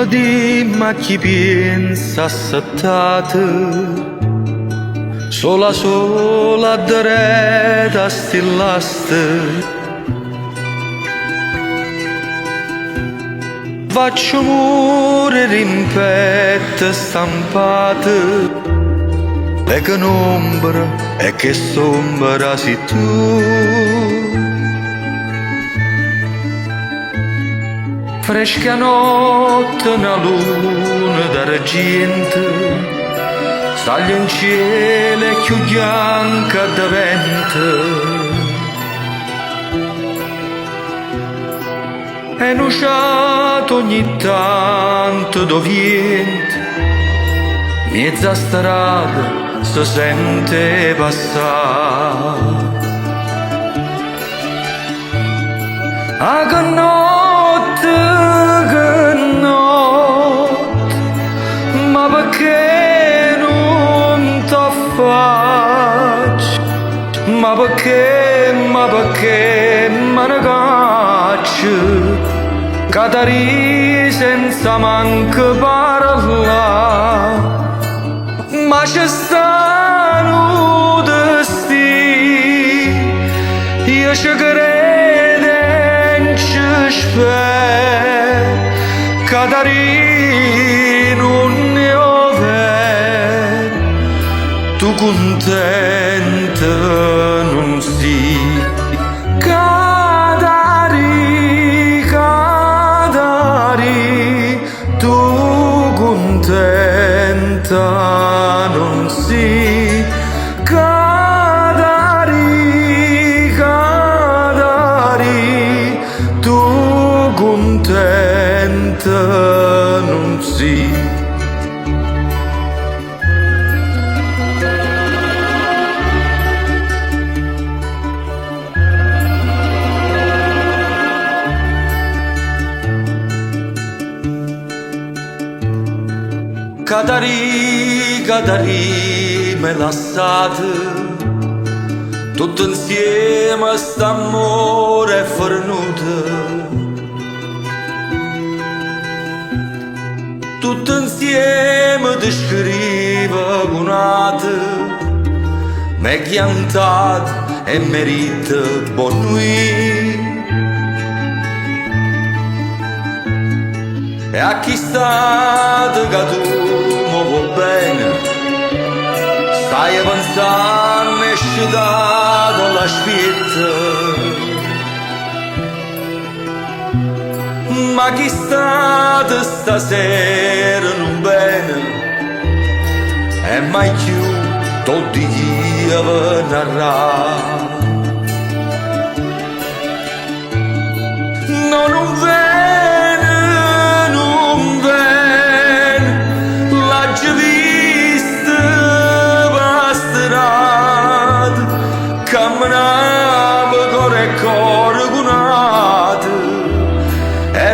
Dimmi a chi pensa assettate, sola dreta stillaste. Faccio morire in petto stampate, e che un'ombra, e che sombra sei tu. Fresca notte, una luna d'argento, staglia in cielo e più bianca da vento. E nuciato ogni tanto do vento, mezza strada si sente passare. Ah, che notte, ma perché non t'affacci? Ma perché me ne cacci? Catari senza manco parlare, ma c'è stanno destino, io ci credo e ci spero, Catari non ne ho vero, tu contenta non sei. Tu contenta non si. Catari, tu contenta non si. Catari, me lasciate, tutto insieme st'amore fornuto, tutto insieme ti scrivo gunate, me chiantate e merita buon nuit. E a chi state che tu muovo bene, stai pensando e scidato la spietta. Ma chi state stasera non bene, e mai più tutti gli narrà. No, non l'ho vista per strada, camminava con il cuore cunato, e